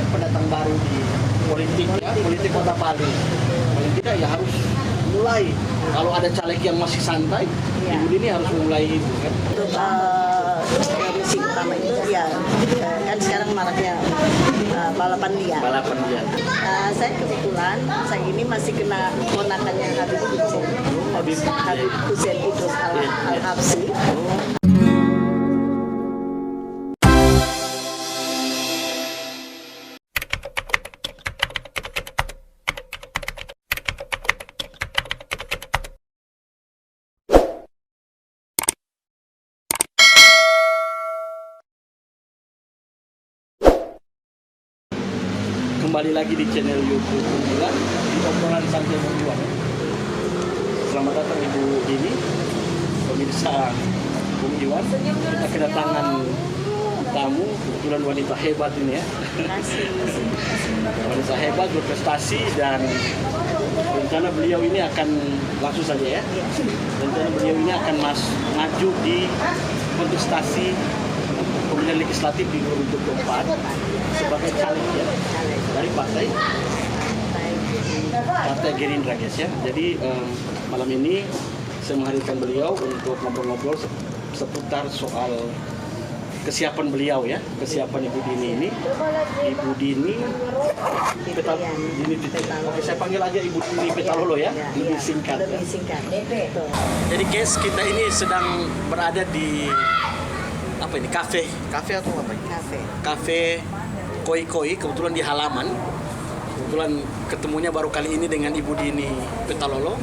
pendatang baru di politik ya, politik Kota Palu. Paling tidak ya harus mulai. Kalau ada caleg yang masih santai, Ibu Dini harus mulai itu kan. Untuk misi utama itu ya kan sekarang maraknya balapan liar. Balapan liar. Saya kebetulan saya ini masih kena ponakannya Habib Hussein Idrus Al-Habsyi. Kembali lagi di channel YouTube juga di obrolan santai berdua. Selamat datang Ibu Dini, pemirsa Bung Iwan. Kita kedatangan tamu, kebetulan wanita hebat ini ya. Wanita hebat, berprestasi, dan rencana beliau ini akan langsung saja ya. Rencana beliau ini akan maju di kontestasi pemilihan legislatif di 2024 sebagai caleg ya dari partai Gerindra guys ya. Jadi malam ini saya menghadirkan beliau untuk ngobrol-ngobrol seputar soal kesiapan beliau ya, kesiapan Ibu Dini ini. Ibu Dini Oke, saya panggil aja Ibu Dini Petalolo ya, lebih singkat. Lebih singkat. Jadi guys, kita ini sedang berada di apa ini, kafe atau apa ini? Kafe Koi, kebetulan di halaman. Kebetulan ketemunya baru kali ini dengan Ibu Dini Petalolo.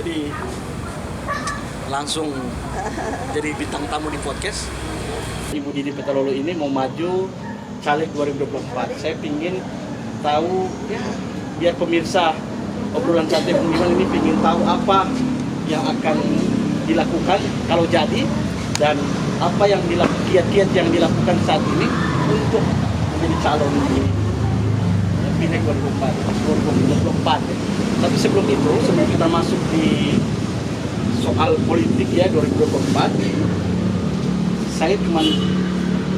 Jadi langsung jadi bintang tamu di podcast. Ibu Dini Petalolo ini mau maju caleg 2024. Saya pingin tahu ya, biar pemirsa obrolan santai Bung ini pingin tahu apa yang akan dilakukan kalau jadi, dan apa yang kiat-kiat yang dilakukan saat ini untuk menjadi calon di Pileg 2024. Tapi sebelum itu, sebelum kita masuk di soal politik ya 2024, saya cuma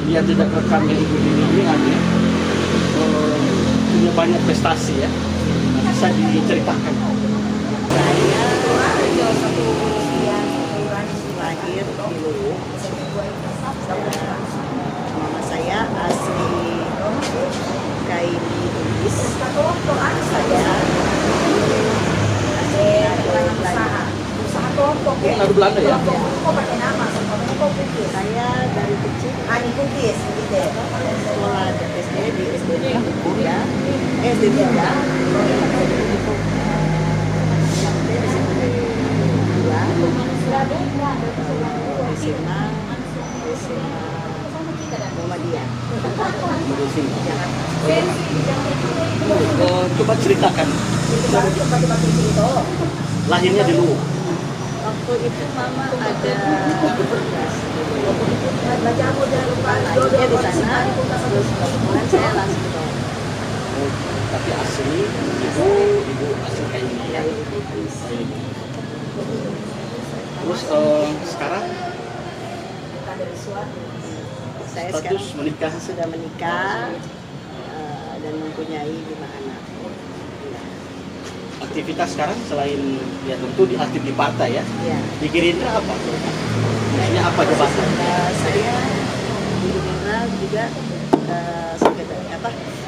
lihat jejak rekam Ibu Dini ini punya banyak prestasi ya. Bisa diceritakan? Saya lahir di Luwu. Mama saya asli Kaili Bugis. Saya Nadu Belanda ya? Saya dari kecil sekolah SD di SD 3, SD 3, SMA Muhammadiyah. Coba ceritakan. Lahirnya di Luwu. Waktu itu mama ada lahirnya di sana, terus kemudian saya langsung ke bawah. Tapi asli ibu asli kayak ini ya. Terus sekarang Saya status sekarang menikah. sudah menikah dan mempunyai 5 anak. Aktivitas sekarang selain ya tentu aktif di partai ya. Ya. Di Gerindra apa? Maksudnya apa jabatan? Saya di Gerindra juga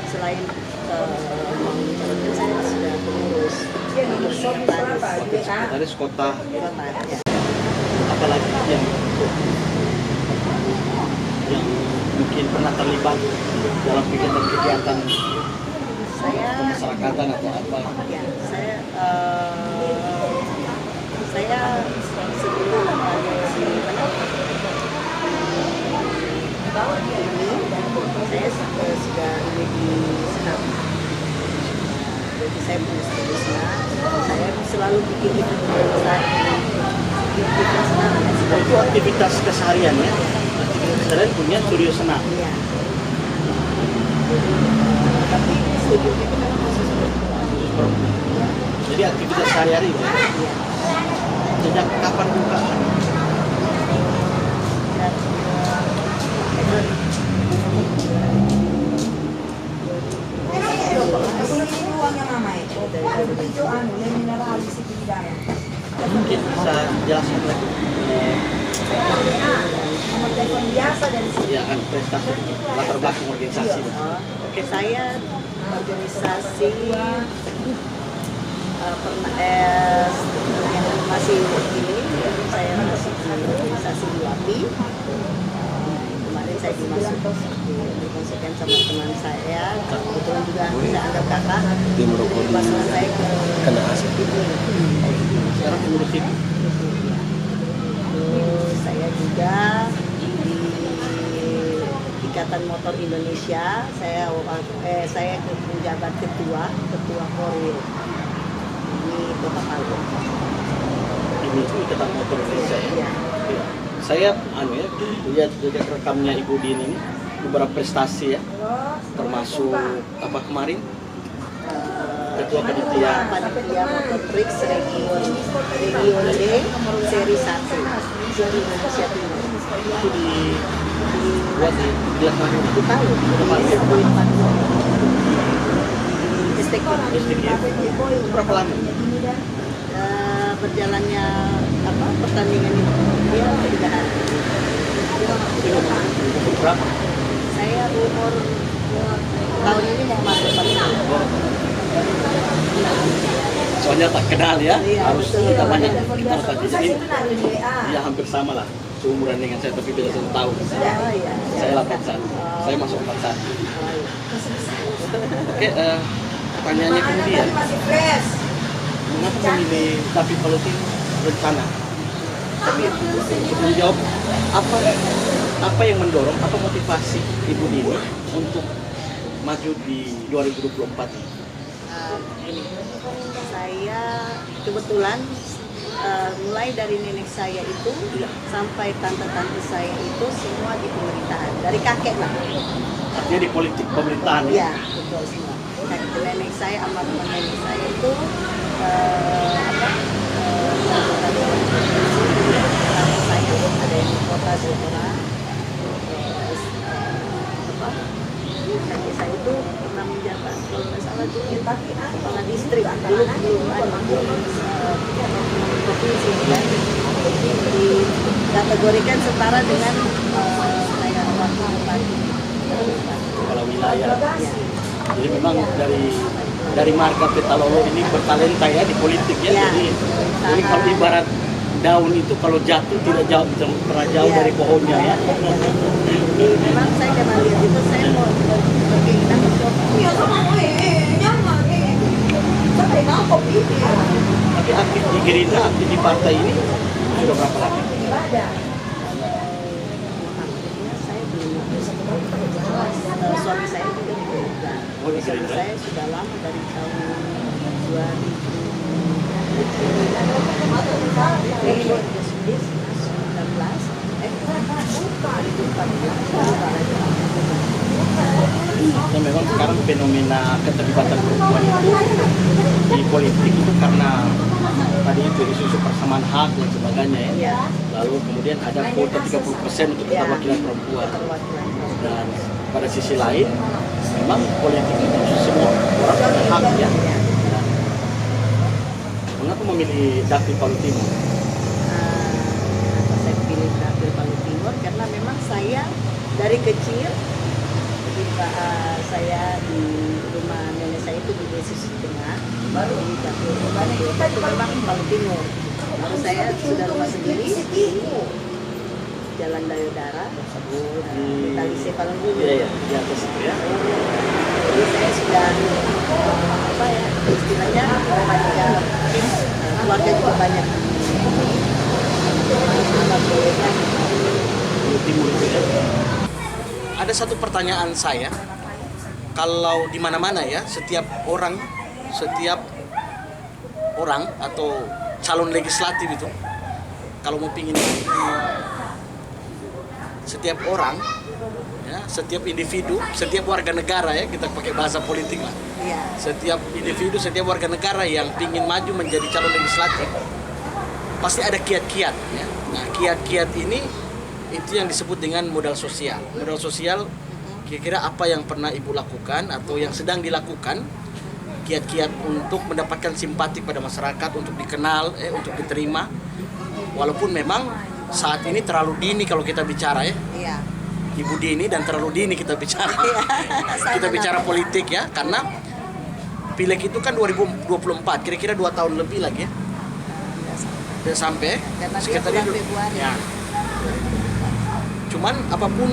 selain mencalonkan, saya sudah pengurus Sekretaris kota. ya. Apalagi yang mungkin pernah terlibat dalam kegiatan-kegiatan kemasyarakatan atau apa? Ya, saya sebelum saya sudah di senam. Jadi saya punya studi senam. Saya selalu bikin Itu aktivitas keseharian ya? Aktivitas keseharian punya studio senam. Iya. Tapi studio itu memang khusus perempuan. Jadi aktivitas sehari-hari itu. Iya. Sejak kapan bukaan? Dan Mungkin bisa jelaskan lagi ya kan prestasi latar belakang organisasi. Oke, saya organisasi pernah yang masih ini saya masuk di organisasi Luapi. Kemarin saya dimasukkan sama teman saya, kebetulan juga saya anggap kakak. Pasangan saya ke kena asap. Sekarang ngurusin Terus saya juga di Ikatan Motor Indonesia. Saya penjabat ketua Korwil di Kota Palu. ini itu Ikatan Motor Indonesia ya. Ya. Ya. Saya lihat jejak rekamnya Ibu Dini ini beberapa prestasi ya, termasuk apa kemarin ketua panitia Motor Tricks Region D seri 1 seri Indonesia Timur. itu dibuat di lapangan Di Palu, di Sirkuit Palu. Di STQ. ya. Itu berapa lama? Berjalannya pertandingan itu dia 3 hari. Umur berapa? Saya umur tahun ini mau masuk 40. Soalnya tak kenal ya, Iya, harus betul. kita banyak kita tadi jadi ya hampir sama lah seumuran dengan saya tapi beda 1 tahun. Iya. Saya 81, saya masuk 41. Oke, pertanyaannya kemudian, mengapa memilih David Palutin rencana? Tapi sebelum jawab, apa yang mendorong, apa motivasi Ibu Dini untuk maju di 2024 ini? Ini saya kebetulan mulai dari nenek saya itu sampai tante-tante saya itu semua di pemerintahan dari kakek lah. Artinya di politik pemerintahan ya? Iya, betul semua. Nenek saya, almarhum nenek saya itu saya ada yang di kota Jepara. Kakek saya itu pernah menjabat kalau nggak salah dulu kepala distrik dulu belum ada provinsi kan dikategorikan setara dengan saya wakil bupati. Kepala wilayah. Ya. Jadi memang dari marga Petalolo ini bertalenta ya di politik ya. Ya. Jadi kalau ibarat daun itu kalau jatuh tidak jauh pernah jauh Ya. dari pohonnya ya. Jadi memang saya karena lihat itu saya mau berkeinginan untuk Tapi aktif di Gerindra, aktif di partai ini sudah berapa lama? saya belum suami saya juga di Gerindra. Oh, di Gerindra? Saya sudah lama dari tahun 2019 Dan memang sekarang fenomena keterlibatan perempuan itu di politik itu karena tadi itu isu persamaan hak dan sebagainya ya. Ya. Lalu kemudian ada kuota 30% untuk keterwakilan perempuan. Dan pada sisi lain memang politik itu semua orang punya hak ya. Mengapa memilih Dapil Palu Timur? Kenapa saya pilih Dapil Palu Timur? Karena memang saya dari kecil saya di rumah nenek saya itu di Desa Tengah, baru di Dapil itu memang Palu Timur. Lalu saya sudah rumah sendiri di Jalan Dayodara, di Talise Palu Timur. Iya, di atas itu ya. Jadi saya sudah istilahnya banyak keluarga juga banyak Palu Timur itu ya. Ada satu pertanyaan saya, kalau di mana-mana ya setiap orang atau calon legislatif itu kalau mau pingin setiap orang ya, setiap individu, setiap warga negara ya, kita pakai bahasa politik lah. Iya. Setiap individu, setiap warga negara yang ingin maju menjadi calon legislatif pasti ada kiat-kiat ya. Nah, kiat-kiat ini itu yang disebut dengan modal sosial. Modal sosial kira-kira apa yang pernah Ibu lakukan atau yang sedang dilakukan kiat-kiat untuk mendapatkan simpati pada masyarakat, untuk dikenal, untuk diterima. Walaupun memang saat ini terlalu dini kalau kita bicara ya. Iya. Ibu Dini dan terlalu dini kita bicara. Iya. Kita bicara politik ya, karena pileg itu kan 2024, kira-kira 2 tahun lebih lagi ya. Udah sampai. Karena dia sekitar bulan itu. Februari. Ya. Cuman apapun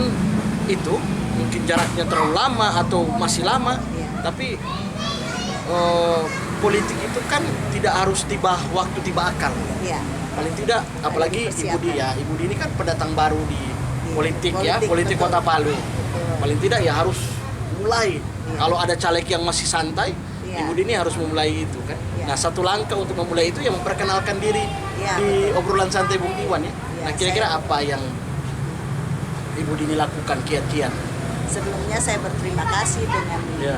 itu, mungkin jaraknya terlalu lama atau masih lama, Iya. tapi politik itu kan tidak harus tiba waktu tiba akal. Iya. Paling tidak, apalagi Ibu Di ya. Ibu Di ini kan pendatang baru di politik ya, politik betul. Kota Palu. Betul. Paling tidak ya harus mulai. Iya. Kalau ada caleg yang masih santai, Iya. Ibu Dini harus memulai itu kan. Iya. Nah, satu langkah untuk memulai itu yang memperkenalkan diri Iya, di betul. obrolan santai Bung Iwan ya. Iya, Nah, kira-kira apa yang Ibu Dini lakukan kiat-kiat? Sebelumnya saya berterima kasih dengan Ya.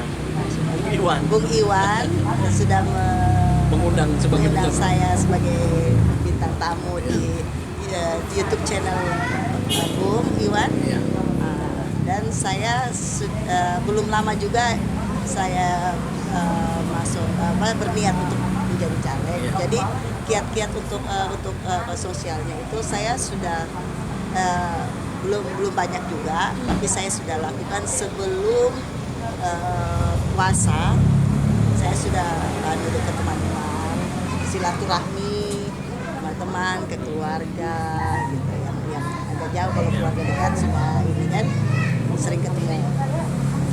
Bung Iwan Bung Iwan sudah mengundang sebagai mengundang bintang. saya sebagai bintang tamu di YouTube channel Bung Iwan. Ya. Dan saya belum lama juga saya masuk berniat untuk menjadi caleg. Ya. Jadi kiat-kiat untuk sosialnya itu saya sudah belum banyak juga, tapi saya sudah lakukan sebelum puasa. Saya sudah duduk ke teman-teman, silaturahmi teman-teman, ke keluarga gitu yang agak jauh. Kalau keluarga dekat sudah ini kan sering ketemu.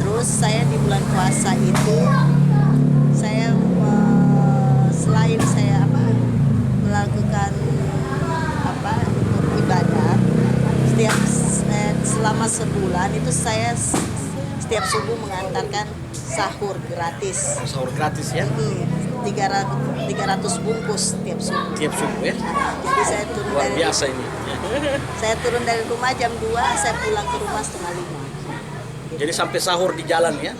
Terus saya di bulan puasa itu saya selain saya melakukan ibadah selama sebulan itu saya setiap subuh mengantarkan sahur gratis. Sahur gratis ya. 300 bungkus tiap subuh. Tiap subuh ya. Jadi saya turun Luar biasa ini. Saya turun dari rumah jam 2, saya pulang ke rumah setengah 5. Jadi sampai sahur di jalan ya.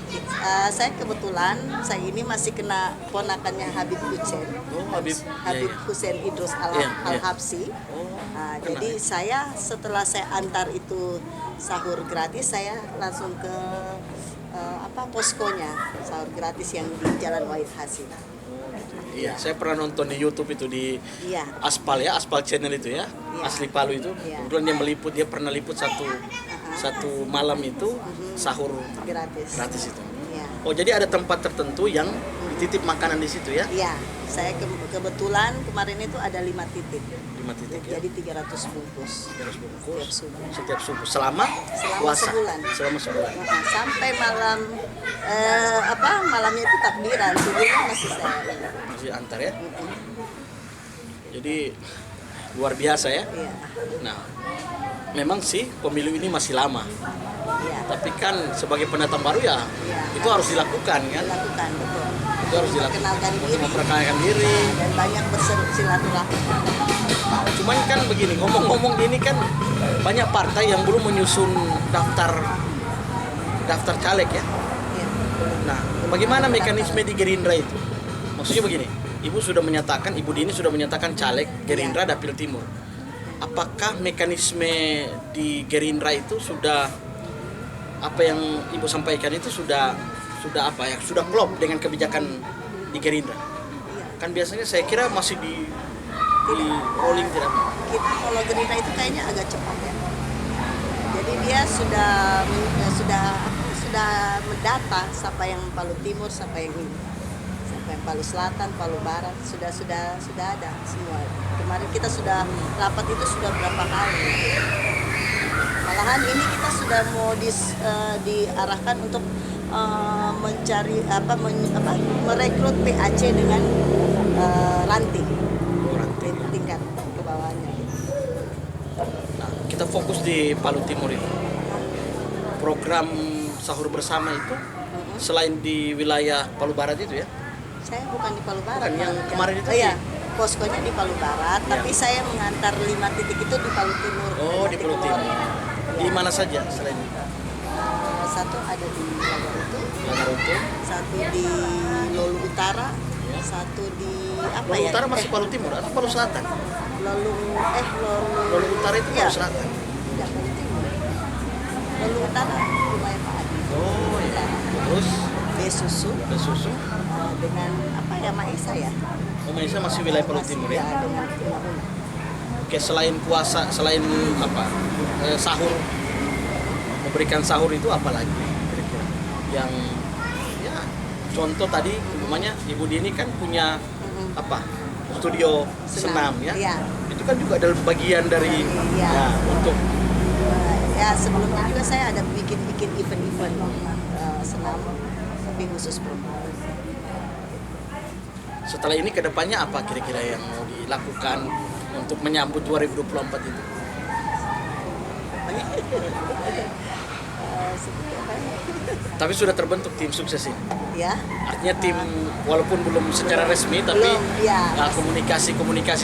Saya kebetulan saya ini masih kena ponakannya Habib Hussein. Oh, Habib. Habib Ya, ya. Hussein Idrus Iya, iya. Al-Habsi. Oh, Jadi saya setelah saya antar itu sahur gratis, saya langsung ke poskonya sahur gratis yang di Jalan Wahid Hasim. Iya, saya pernah nonton di YouTube itu di Iya. Aspal ya, Aspal Channel itu ya, Iya. Asli Palu itu. Iya. Kebetulan dia pernah liput satu malam itu sahur gratis itu. Iya. Oh, jadi ada tempat tertentu yang dititip makanan di situ ya? Iya, saya kebetulan kemarin itu ada 5 titik. 5 titik ya. Jadi 300 bungkus. 300 bungkus Setiap subuh. setiap subuh selama puasa. sebulan. Selama sebulan. Sampai malam malamnya itu takbiran, subuhnya masih saya. Masih antar ya. Jadi luar biasa ya. Iya. Nah, memang sih pemilu ini masih lama. Iya. Tapi kan sebagai pendatang baru ya, Iya. itu harus dilakukan kan? Dilakukan betul. Itu harus dilakukan. Memperkenalkan Untuk diri. memperkenalkan diri. Dan banyak bersilaturahmi. Cuman kan begini, ngomong-ngomong ini kan banyak partai yang belum menyusun daftar caleg ya. Iya. Nah, bagaimana mekanisme di Gerindra itu? Maksudnya begini, Ibu Dini sudah menyatakan caleg Gerindra Dapil Timur. Apakah mekanisme di Gerindra itu sudah apa yang Ibu sampaikan itu sudah klop dengan kebijakan di Gerindra? Iya. Kan biasanya saya kira masih di rolling tidak. Kalau Gerindra itu kayaknya agak cepat ya. Jadi dia sudah mendata siapa yang Palu Timur, siapa yang ini, siapa yang Palu Selatan, Palu Barat, sudah ada semua. Kemarin kita sudah rapat itu sudah berapa kali. Malahan ini kita sudah mau diarahkan untuk mencari merekrut PAC dengan ranting tingkat ke bawahnya. Nah, kita fokus di Palu Timur itu. Program sahur bersama itu selain di wilayah Palu Barat itu ya? Saya bukan di Palu Barat. Bukan, yang kemarin itu iya, poskonya di Palu Barat, Iya. tapi saya mengantar 5 titik itu di Palu Timur. Oh, di Nanti Palu keluar. Timur. Iya. Di mana saja selain itu? Satu ada di Lagarutu, Lagarutu. satu di Lolu Utara, satu di Lolu Utara masih Palu Timur atau Palu Selatan? Lolu Utara itu iya. Palu Selatan. Tidak, Palu Timur. Lolu Utara rumahnya Pak Adi. Oh iya. Terus Beda Susu Susu. dengan apa ya, Maesa ya. Malaysia masih wilayah Palu Timur ya. Ya, dengan Una-Una. Oke, selain puasa, selain apa? Sahur, memberikan sahur itu apa lagi kira-kira? Yang ya contoh tadi namanya Ibu Dini kan punya apa? Studio senam ya. Iya. Itu kan juga adalah bagian dari Iya. ya, untuk Ya sebelumnya juga saya ada bikin event-event senam tapi khusus perempuan. setelah ini kedepannya apa kira-kira yang mau dilakukan untuk menyambut 2024 itu? Seperti apa ya? Tapi sudah terbentuk tim sukses ini. Ya. Artinya tim walaupun belum secara resmi tapi Belum, ya. komunikasi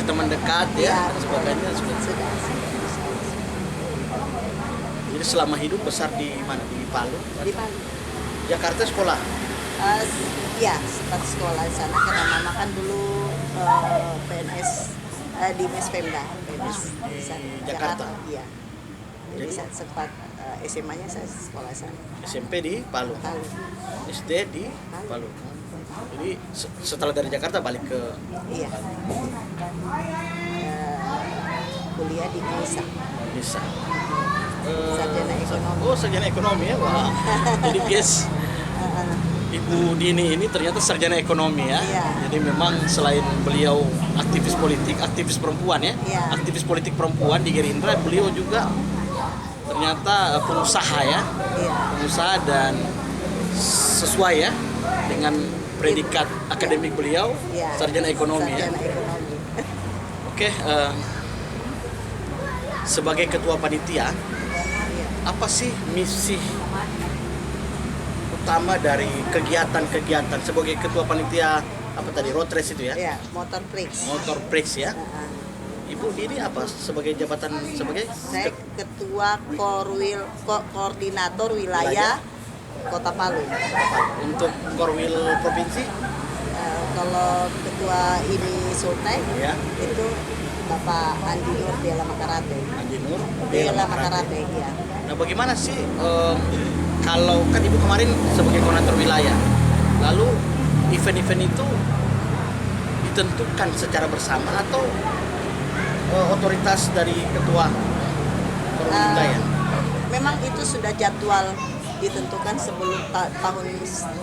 teman dekat Ya. ya dan sebagainya sudah. Sudah. Jadi selama hidup besar di mana? Di Palu. Di Palu. Jakarta sekolah. Ya, sempat sekolah di sana karena mama kan dulu PNS di Mes Pemda, PNS di sana, Jakarta. Iya. Jadi Jadi? saya sempat SMA-nya saya sekolah di sana. SMP di Palu. Palu. SD di Palu. Jadi setelah dari Jakarta balik ke Iya. Kuliah di Bisa. desa. Sarjana ekonomi. Oh, sarjana ekonomi ya. Wah. Jadi guys, Ibu Dini ini ternyata sarjana ekonomi ya. Iya. Jadi memang selain beliau aktivis politik, aktivis perempuan ya, Iya. aktivis politik perempuan di Gerindra, beliau juga ternyata pengusaha ya, Iya. pengusaha dan sesuai ya dengan predikat akademik beliau, Iya. sarjana ekonomi ya. Sarjana ekonomi. Oke, sebagai ketua panitia, Iya. apa sih misi utama dari kegiatan-kegiatan sebagai ketua panitia apa tadi road race itu ya, Iya, motor tricks. motor race ya? Heeh. Ibu Dini apa sebagai jabatan sebagai Saya ketua koordinator wilayah Kota Palu. untuk Korwil provinsi Kalau ketua ini Sultan ya, itu Bapak Andi Nur Bela Makarate. Andi Nur Bela Makarate, ya. Nah, bagaimana sih kalau kan Ibu kemarin sebagai koordinator wilayah, lalu event-event itu ditentukan secara bersama atau otoritas dari ketua wilayah? Memang itu sudah jadwal ditentukan sebelum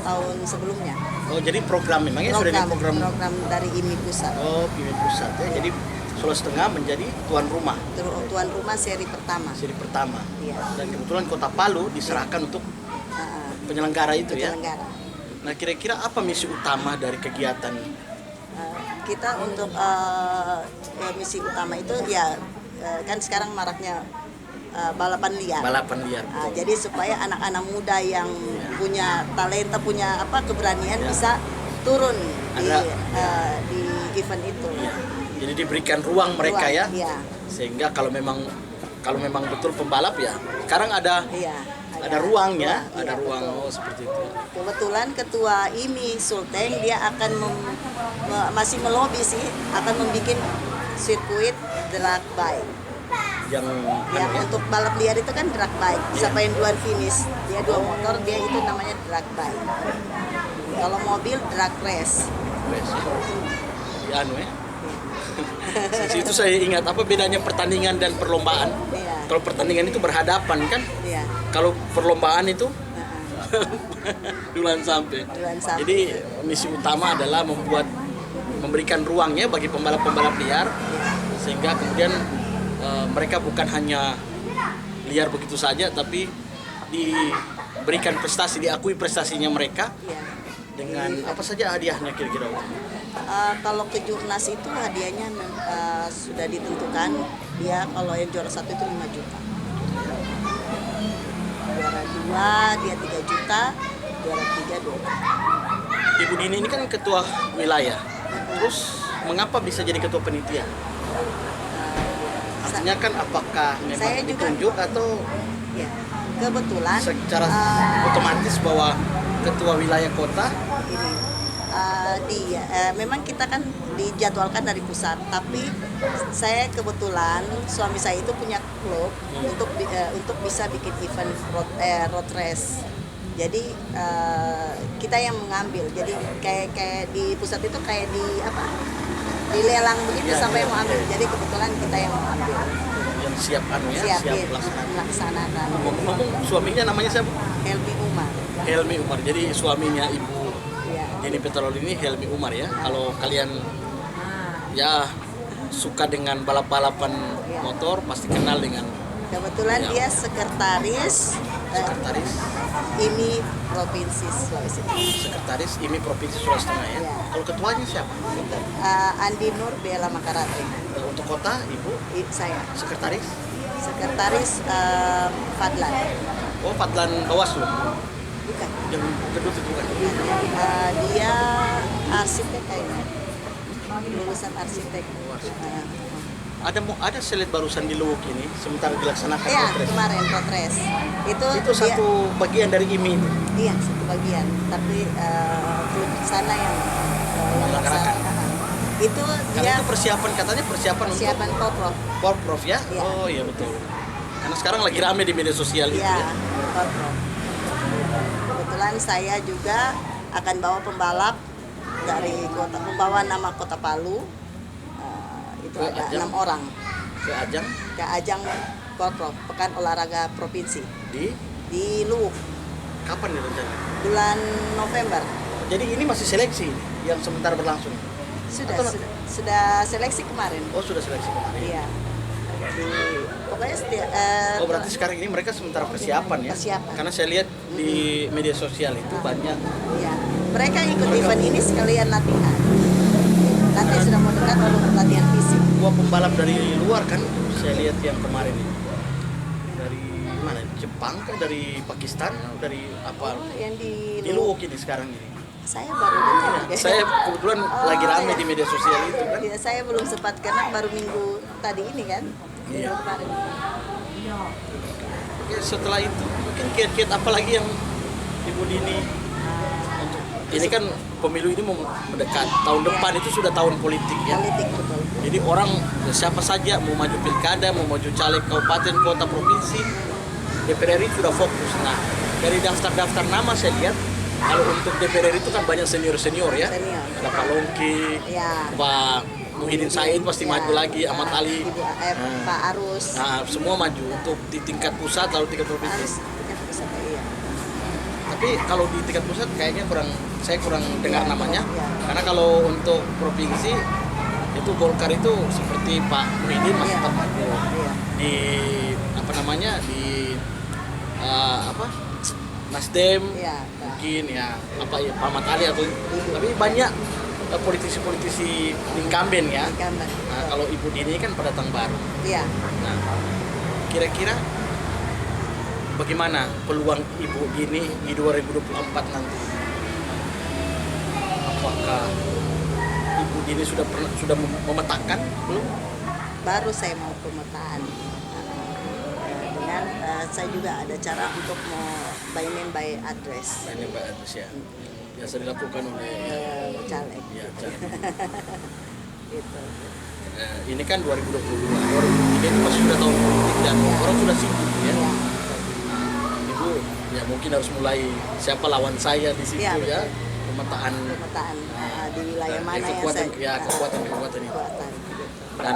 tahun sebelumnya. Oh, jadi program memangnya sudah di program. Dari IMI pusat. Oh, PIMI pusat ya. Jadi Sulawesi Tengah menjadi tuan rumah Tuan rumah seri pertama. seri pertama. Iya. Dan kebetulan Kota Palu diserahkan untuk penyelenggara itu ya. Penyelenggara. Nah, kira-kira apa misi utama dari kegiatan? Kita untuk misi utama itu ya kan sekarang maraknya balapan liar. Balapan liar. Jadi supaya anak-anak muda yang punya talenta, punya keberanian bisa turun di event itu. Ya. Jadi diberikan ruang mereka ya. Iya. Sehingga kalau memang betul pembalap ya. Sekarang ada ruangnya, ada iya, ruang betul. seperti itu. Kebetulan ketua IMI Sulteng dia akan masih melobi sih, akan membuat sirkuit drag bike. Yang Untuk balap liar itu kan drag bike, sampai duluan finish. Dia 2 motor, dia itu namanya drag bike. Kalau mobil drag race. ya anu ya. Itu saya ingat apa bedanya pertandingan dan perlombaan. Iya. Kalau pertandingan itu berhadapan kan, Iya. kalau perlombaan itu Heeh. duluan sampai. Duluan sampai. Jadi misi utama adalah memberikan ruangnya bagi pembalap-pembalap liar sehingga kemudian mereka bukan hanya liar begitu saja tapi diberikan prestasi, diakui prestasinya mereka Iya. dengan apa saja hadiahnya kira-kira. Kalau ke Jurnas itu hadiahnya sudah ditentukan. Dia kalau yang juara 1 itu 5 juta. Juara 2 dia 3 juta, juara 3 2 juta. Ibu Dini ini kan ketua wilayah. Terus mengapa bisa jadi ketua panitia? Artinya kan apakah memang Saya juga- ditunjuk atau Ya, kebetulan secara otomatis bahwa ketua wilayah kota memang kita kan dijadwalkan dari pusat, tapi saya kebetulan suami saya itu punya klub untuk bisa bikin event road race. Jadi kita yang mengambil. Jadi kayak di pusat itu kayak di apa? Dilelang begitu sampai mau ambil. Jadi kebetulan kita yang mau ambil. Yang siap Siap melaksanakan. melaksanakan. Ngomong suaminya namanya siapa? Helmi Umar. Helmi Umar. Jadi suaminya Ibu Ya. Dini Petrol ini Helmi Umar ya. Kalau kalian ya suka dengan balap-balapan motor pasti kenal dengan Kebetulan dia sekretaris sekretaris IMI Provinsi Sulawesi Tengah. sekretaris IMI Provinsi Sulawesi Tengah ya. Ya. Kalau ketuanya siapa? Andi Nur Bella Makarate. Untuk kota Ibu Saya sekretaris? sekretaris Fadlan. Oh, Fadlan Bawaslu. Bukan. Yang kedua itu bukan. Dia arsitek kayaknya. Lulusan arsitek. Ada seleb barusan di Luwuk ini sementara dilaksanakan Iya, Potres. kemarin Potres. Itu dia, satu bagian dari IMI itu. Iya, satu bagian. Tapi belum sana yang Dilaksanakan. Itu Karena dia itu katanya persiapan persiapan untuk Poprov. Porprov ya? Iya. Oh iya betul. Karena sekarang lagi rame di media sosial itu Iya, ya. Poprov. Kebetulan saya juga akan bawa pembalap dari membawa nama Kota Palu. Itu Ke ada ajang? 6 orang Ke ajang ke ajang Poprov, Pekan Olahraga Provinsi di Luwuk kapan nih rencana? bulan November. Jadi ini masih seleksi yang sementara berlangsung. Sudah Atau- sudah seleksi kemarin. Oh sudah seleksi kemarin. Iya. Pokoknya Oh berarti sekarang ini mereka sementara persiapan ya? Persiapan. Karena saya lihat di media sosial itu banyak. Iya. Mereka ikut event ini sekalian latihan. Nanti sudah mau dekat lalu latihan fisik. Dua pembalap dari luar kan saya lihat yang kemarin ini. Dari mana? Jepang kah? Dari Pakistan? Dari apa? Yang Di Luwuk ini sekarang ini. Saya baru dengar. Saya kebetulan lagi rame di media sosial itu kan. Iya, saya belum sempat karena baru minggu tadi ini kan. Iya. Minggu kemarin. Oke, setelah itu mungkin kiat-kiat apa lagi yang Ibu Dini untuk ini kan pemilu ini mau mendekat tahun depan itu sudah tahun politik ya. Politik betul. Jadi orang siapa saja mau maju pilkada, mau maju caleg kabupaten, kota, provinsi, DPR RI sudah fokus. Nah, dari daftar-daftar nama saya lihat kalau untuk DPR RI itu kan banyak senior-senior ya. Senior. Ada Pak Longki, Ya. Pak Muhyiddin Said pasti Ya. maju lagi, Ahmad Ali. Pak Arus. Nah, semua maju untuk di tingkat pusat lalu tingkat provinsi. Arus tingkat pusat, iya. Tapi kalau di tingkat pusat kayaknya saya kurang dengar Ya, namanya. ya. Karena kalau untuk provinsi itu Golkar itu seperti Pak Muhyiddin masih Iya. tetap maju. Iya. Di apa namanya di apa Nasdem Iya. mungkin ya apa ya Pak Ahmad Ali atau tapi banyak politisi-politisi incumbent ya. Gambar. Nah, kalau Ibu Dini kan pendatang baru. Iya. Nah, kira-kira bagaimana peluang Ibu Dini di 2024 nanti? Apakah Ibu Dini sudah memetakan belum? Baru saya mau pemetaan. Dengan saya juga ada cara untuk mau by name by address. Ini Mbak Agus ya. Biasa dilakukan oleh Caleg. ya, Gitu. ini kan 2022, 2023 ini masih sudah tahun politik dan Ya. orang sudah sibuk ya. Iya. Ibu ya mungkin harus mulai siapa lawan saya di situ Ya, ya. betul. Pemetaan Pemetaan di wilayah dan mana yang kekuatan saya ya kekuatan itu. kekuatan, gitu. Dan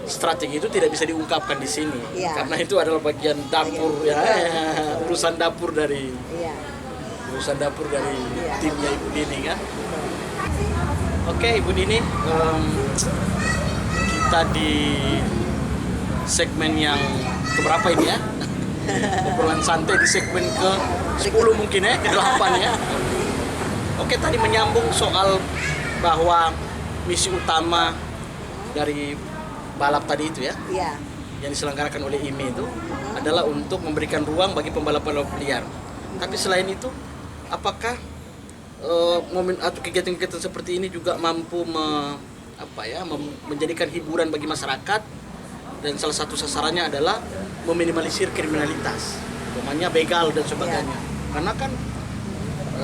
strategi itu tidak bisa diungkapkan di sini Iya. karena itu adalah bagian dapur ya, urusan dapur dari Iya. timnya Ibu Dini kan. Betul. Oke Ibu Dini, kita di segmen yang keberapa ini ya? Obrolan santai di segmen ke 10 mungkin ya, ke 8 ya. Oke, tadi menyambung soal bahwa misi utama dari balap tadi itu ya, Iya. yang diselenggarakan oleh IMI itu adalah untuk memberikan ruang bagi pembalap-pembalap liar. Tapi selain itu, apakah momen atau kegiatan-kegiatan seperti ini juga mampu menjadikan hiburan bagi masyarakat, dan salah satu sasarannya adalah meminimalisir kriminalitas, umpamanya begal dan sebagainya. Karena kan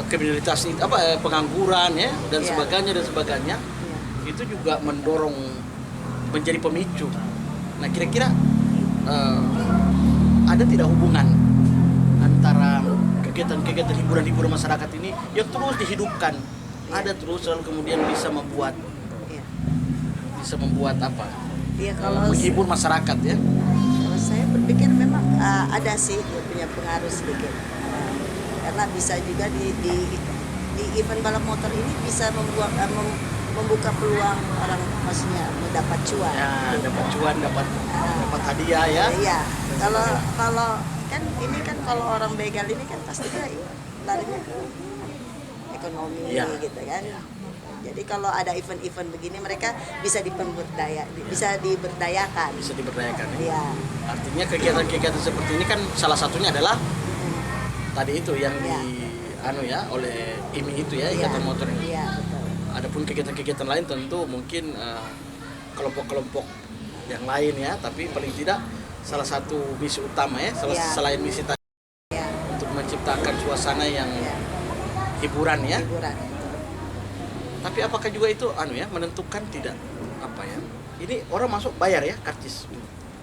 kriminalitas itu pengangguran ya dan Ya. sebagainya itu juga mendorong menjadi pemicu. Nah kira-kira ada tidak hubungan antara kegiatan-kegiatan hiburan masyarakat ini yang terus dihidupkan. Ada terus selalu kemudian bisa membuat Iya. apa? Iya, kalau Menghibur masyarakat ya. kalau saya berpikir memang ada sih dia punya pengaruh sedikit. Karena bisa juga di event balap motor ini bisa membuka peluang orang, maksudnya mendapat cuan. Ya, dapat cuan, dapat hadiah ya. Iya. Kalau kan ini kan kalau orang begal ini kan pasti dia larinya ke ekonomi Iya. gitu kan. Jadi kalau ada event-event begini mereka bisa diberdayakan. Bisa diberdayakan. Ya. Iya. Artinya kegiatan-kegiatan seperti ini kan salah satunya adalah tadi itu yang Iya. oleh IMI itu ya, Iya. Ikatan Motor ini. Iya, betul. Adapun kegiatan-kegiatan lain tentu mungkin kelompok-kelompok yang lain ya, tapi paling tidak salah satu misi utama ya, Iya. selain misi tadi Iya. untuk menciptakan suasana yang Iya. hiburan ya. Hiburan. Betul. Tapi apakah juga itu menentukan tidak apa ya? Ini orang masuk bayar ya, karcis.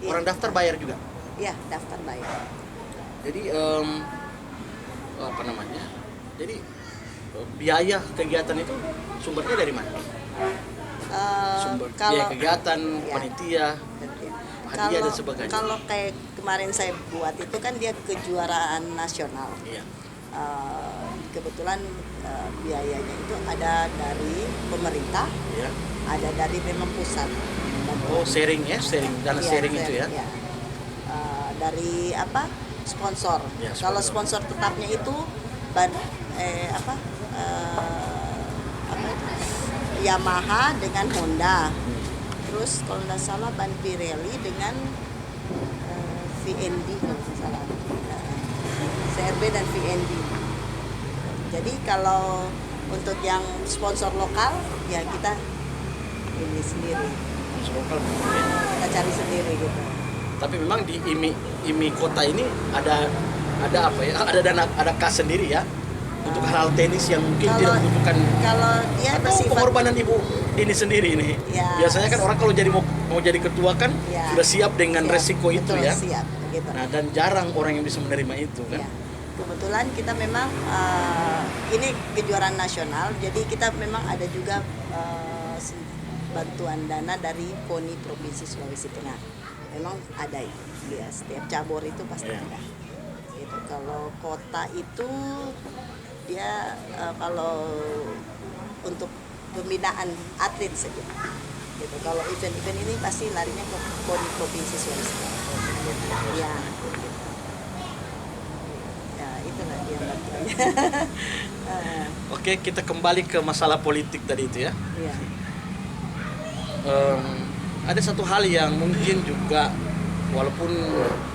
Iya. Orang daftar bayar juga. Iya, daftar bayar. Jadi apa namanya? Jadi biaya kegiatan itu sumbernya dari mana? Sumber biaya kegiatan, Iya. panitia, hadiah dan sebagainya. Kalau kayak kemarin saya buat itu kan dia kejuaraan nasional. Iya. Kebetulan biayanya itu ada dari pemerintah, Iya. ada dari memang pusat. Oh, sharing ya, dana Iya, sharing itu ya. iya. Dari apa? Sponsor. Ya, Kalau sponsor. sponsor tetapnya itu apa itu? Yamaha dengan Honda. Terus kalau nggak salah ban Pirelli dengan VND kalau nggak salah. CRB dan VND. Jadi kalau untuk yang sponsor lokal ya kita ini sendiri. Sponsor lokal mungkin. Kita cari sendiri gitu. Tapi memang di IMI kota ini ada apa ya? Ada kas sendiri ya untuk hal tenis yang mungkin tidak membutuhkan Kalau dia atau bersifat pengorbanan ibu ini sendiri ini. Ya. Biasanya kan orang kalau jadi mau jadi ketua kan Ya. sudah siap dengan siap, resiko itu betul, ya. Siap, gitu. Nah, dan jarang orang yang bisa menerima itu kan. Ya. Kebetulan kita memang ini kejuaraan nasional, jadi kita memang ada juga bantuan dana dari KONI Provinsi Sulawesi Tengah. Memang ada itu, ya, setiap cabur itu pasti Ya. ada. Gitu. Kalau kota itu dia kalau untuk pembinaan atlet saja. Gitu. Kalau event-event ini pasti larinya ke KONI Provinsi Sulawesi Tengah. Ya. Ya, itulah dia bantuannya. Oke, kita kembali ke masalah politik tadi itu ya. Iya. Ada satu hal yang mungkin juga walaupun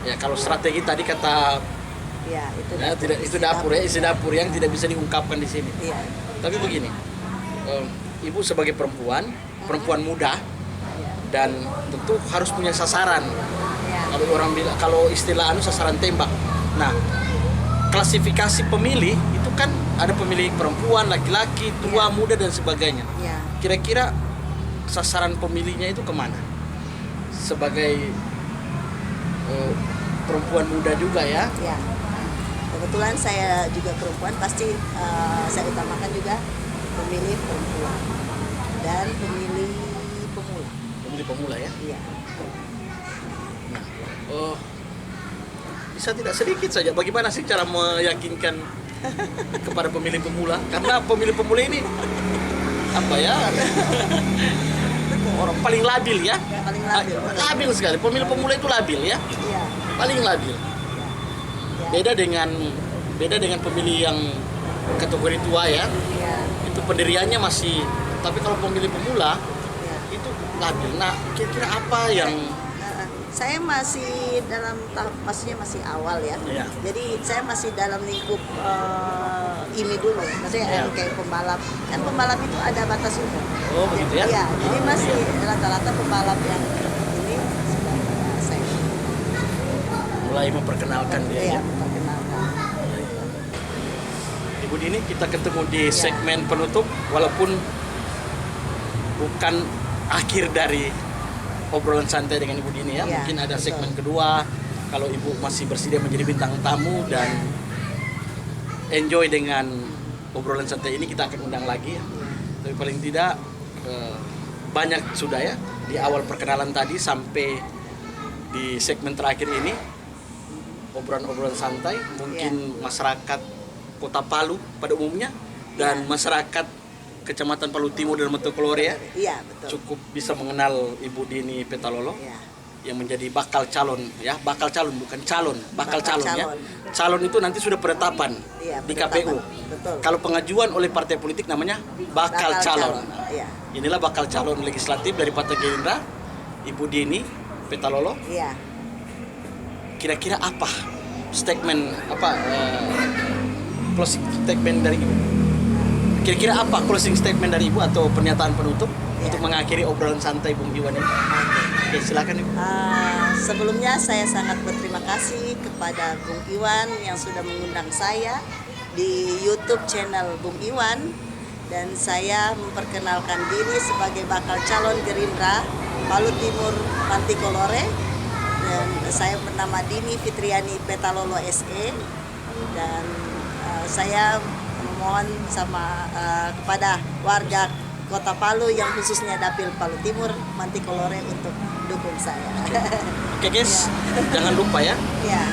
ya kalau strategi tadi kata Iya, itu ya, tidak itu dapur ya, isi dapur yang tidak bisa diungkapkan di sini. Iya. Tapi begini, ibu sebagai perempuan muda dan tentu harus punya sasaran. Iya. Kalau orang bilang, kalau istilah sasaran tembak. Nah, klasifikasi pemilih itu kan ada pemilih perempuan, laki-laki, tua, muda dan sebagainya. Iya. Kira-kira sasaran pemilihnya itu kemana? Sebagai perempuan muda juga ya. Iya. Kebetulan saya juga perempuan, pasti saya utamakan juga pemilih perempuan dan pemilih pemula. Pemilih pemula ya. Iya. Nah, bisa tidak sedikit saja bagaimana sih cara meyakinkan kepada pemilih pemula? Karena pemilih pemula ini apa ya? Orang paling labil ya. Paling labil. Labil sekali. Pemilih pemula itu labil ya. Iya. Paling labil. Beda dengan pemilih yang kategori tua ya. Iya. Itu pendiriannya masih, tapi kalau pemilih pemula Iya. itu labil. Nah, kira-kira apa yang Saya masih dalam tahap, maksudnya masih awal ya. Iya. Jadi saya masih dalam lingkup ini dulu. Maksudnya Iya. kayak pembalap. Kan pembalap itu ada batas umur. Oh, begitu ya? Iya. Jadi masih rata-rata pembalap yang ini sudah saya mulai memperkenalkan dia ya? perkenalkan. Ibu Dini, kita ketemu di Ya. segmen penutup walaupun bukan akhir dari obrolan santai dengan Ibu Dini ya. Ya, Mungkin ada betul. segmen kedua kalau Ibu masih bersedia menjadi bintang tamu dan enjoy dengan obrolan santai ini, kita akan undang lagi ya. Tapi paling tidak banyak sudah ya di awal perkenalan tadi sampai di segmen terakhir ini obrolan-obrolan santai. Mungkin masyarakat Kota Palu pada umumnya dan masyarakat Kecamatan Palu Timur dan Matokolore ya, Iya, betul. cukup bisa mengenal Ibu Dini Petalolo Iya. yang menjadi bakal calon ya, bakal calon bukan calon, bakal calon ya. calon. Calon itu nanti sudah penetapan Iya, di penetapan. KPU. Betul. Kalau pengajuan oleh partai politik namanya bakal calon. Iya. Inilah bakal calon legislatif dari Partai Gerindra, Ibu Dini Petalolo. Iya. Kira-kira apa statement closing statement dari Ibu? Kira-kira apa closing statement dari Ibu atau pernyataan penutup untuk mengakhiri obrolan santai Bung Iwan ini? Oke, silakan Ibu. Sebelumnya saya sangat berterima kasih kepada Bung Iwan yang sudah mengundang saya di YouTube channel Bung Iwan, dan saya memperkenalkan diri sebagai bakal calon Gerindra Palu Timur Mantikullore, dan saya bernama Dini Fitriani Petalolo SE, dan saya memohon kepada warga Kota Palu yang khususnya Dapil Palu Timur Mantikullore untuk dukung saya. Oke guys, jangan lupa ya. Ya,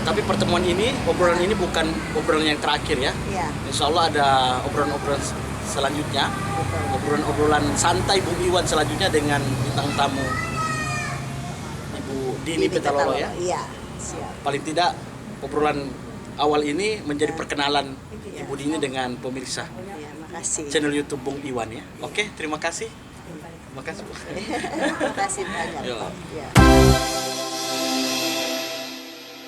Tapi pertemuan ini, obrolan ini bukan obrolan yang terakhir ya. ya, Insya Allah ada obrolan-obrolan selanjutnya, betul. obrolan-obrolan santai Bung Iwan selanjutnya dengan bintang tamu Ibu Dini Petalolo ya. Iya, siap. Paling tidak obrolan awal ini menjadi perkenalan Iya. Ibu Dini dengan pemirsa Ya, makasih. channel YouTube Bung Iwan ya. Oke, terima kasih. Terima kasih Bu. Terima kasih banyak. Yo. Pak. Ya.